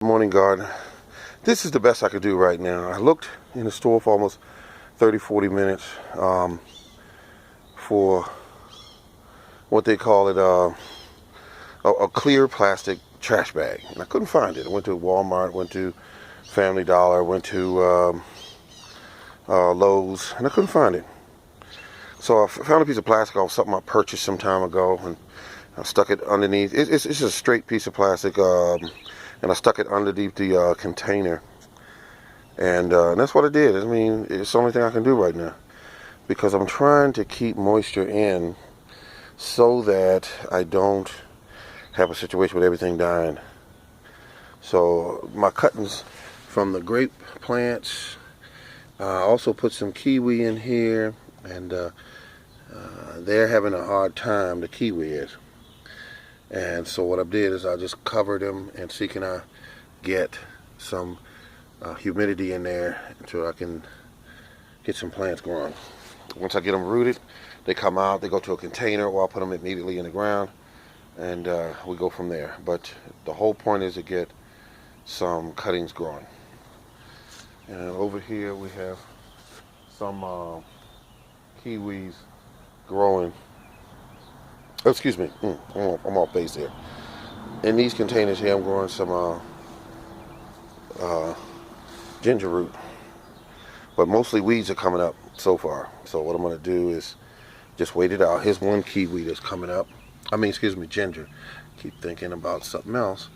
Morning garden. This is the best I could do right now. I looked in the store for almost 30-40 minutes for what they call it, a clear plastic trash bag, and I couldn't find it. I went to Walmart, went to Family Dollar, went to Lowe's, and I couldn't find it. So I found a piece of plastic off something I purchased some time ago, and I stuck it underneath. It's a straight piece of plastic, and I stuck it underneath the container, and that's what I did. I mean, it's the only thing I can do right now, because I'm trying to keep moisture in so that I don't have a situation with everything dying. So my cuttings from the grape plants, I also put some kiwi in here, and they're having a hard time, the kiwi is. And so what I did is I just covered them and see can I get some humidity in there until I can get some plants growing. Once I get them rooted, they come out, they go to a container, or I'll put them immediately in the ground, and we go from there. But the whole point is to get some cuttings growing. And over here we have some kiwis growing. Oh, excuse me, I'm off base here. In these containers here, I'm growing some ginger root, but mostly weeds are coming up so far. So what I'm going to do is just wait it out. Here's one kiwi that's coming up. Ginger. Keep thinking about something else,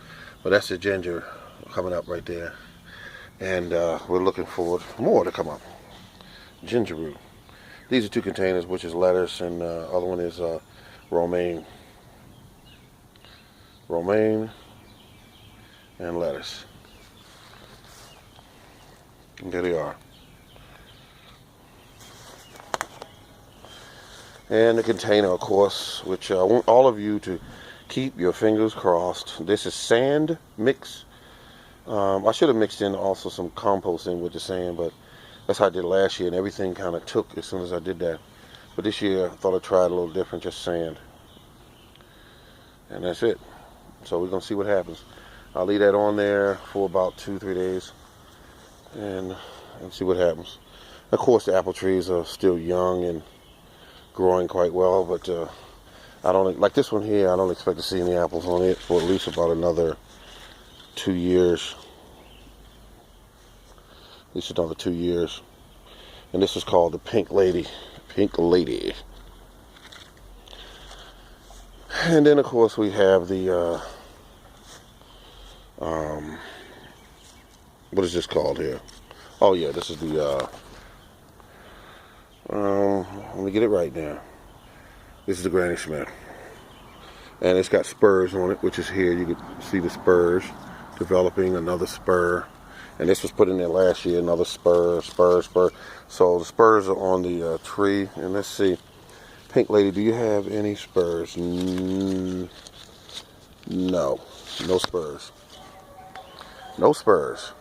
but that's the ginger coming up right there. And we're looking forward for more to come up. Ginger root. These are two containers, which is lettuce, and the other one is romaine and lettuce. And there they are. And the container, of course, which I want all of you to keep your fingers crossed. This is sand mix. I should have mixed in also some compost in with the sand, but that's how I did last year, and everything kind of took as soon as I did that. But this year, I thought I'd try it a little different, just sand. And that's it. So we're going to see what happens. I'll leave that on there for about 2-3 days and see what happens. Of course, the apple trees are still young and growing quite well, but I don't, like this one here, I don't expect to see any apples on it for at least about another 2 years. At least another 2 years. And this is called the Pink Lady. Pink Lady. And then, of course, we have the, what is this called here? Oh, yeah, this is the, let me get it right now. This is the Granny Smith. And it's got spurs on it, which is here. You can see the spurs developing, another spur. And this was put in there last year, another spur. So the spurs are on the tree. And let's see. Pink Lady, do you have any spurs? No. No spurs. No spurs.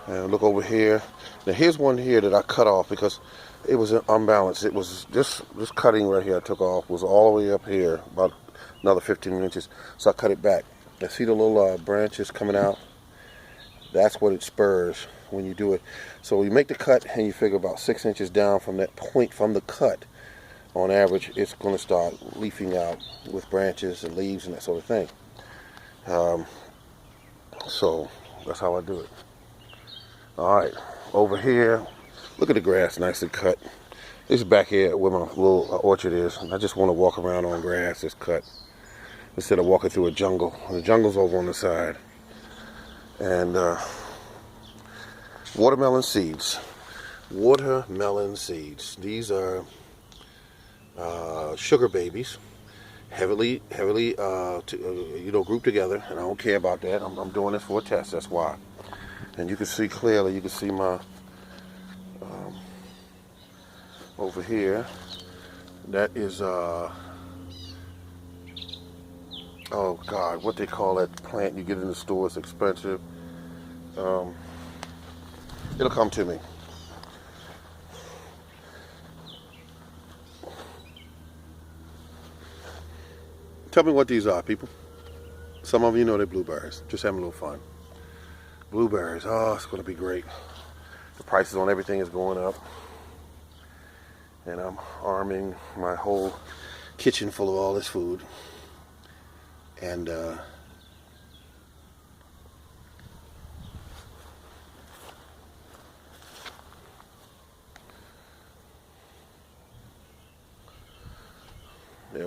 And look over here. Now here's one here that I cut off because it was unbalanced. It was this cutting right here I took off was all the way up here, about another 15 inches. So I cut it back. Now see the little branches coming out? That's what it spurs when you do it. So you make the cut and you figure about 6 inches down from that point from the cut. On average, it's going to start leafing out with branches and leaves and that sort of thing. So that's how I do it. All right, over here, look at the grass, nicely cut. This is back here where my little orchard is. I just want to walk around on grass that's cut instead of walking through a jungle. The jungle's over on the side. And watermelon seeds. Watermelon seeds. These are sugar babies, heavily grouped together, and I don't care about that. I'm doing this for a test. That's why. And you can see clearly. You can see my over here. That is oh God, what they call that plant you get in the store? It's expensive. It'll come to me. Tell me what these are, people. Some of you know they're blueberries. Just having a little fun. Blueberries. Oh, it's going to be great. The prices on everything is going up. And I'm arming my whole kitchen full of all this food. And there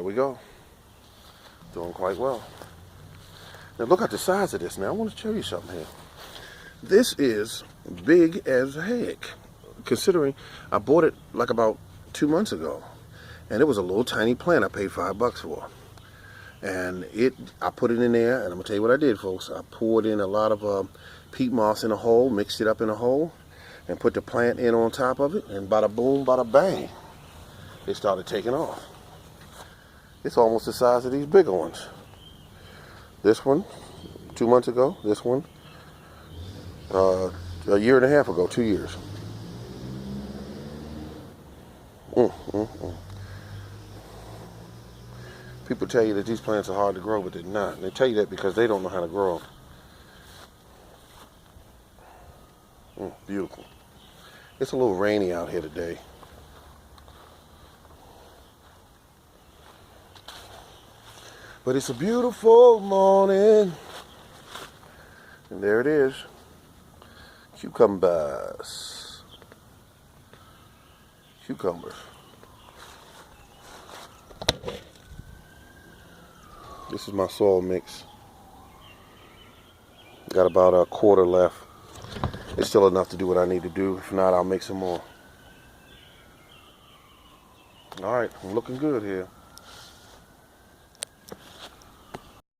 we go. Doing quite well. Now look at the size of this now. I want to show you something here. This is big as heck. Considering I bought it like about 2 months ago. And it was a little tiny plant I paid $5 for. And I put it in there, and I'm going to tell you what I did, folks. I poured in a lot of peat moss in a hole, mixed it up in a hole, and put the plant in on top of it, and bada boom, bada bang. They started taking off. It's almost the size of these bigger ones. This one, 2 months ago. This one, a year and a half ago, 2 years. People tell you that these plants are hard to grow, but they're not. And they tell you that because they don't know how to grow them. Beautiful. It's a little rainy out here today. But it's a beautiful morning. And there it is. Cucumbers. Cucumbers. This is my soil mix. Got about a quarter left. It's still enough to do what I need to do. If not, I'll make some more. Alright, I'm looking good here.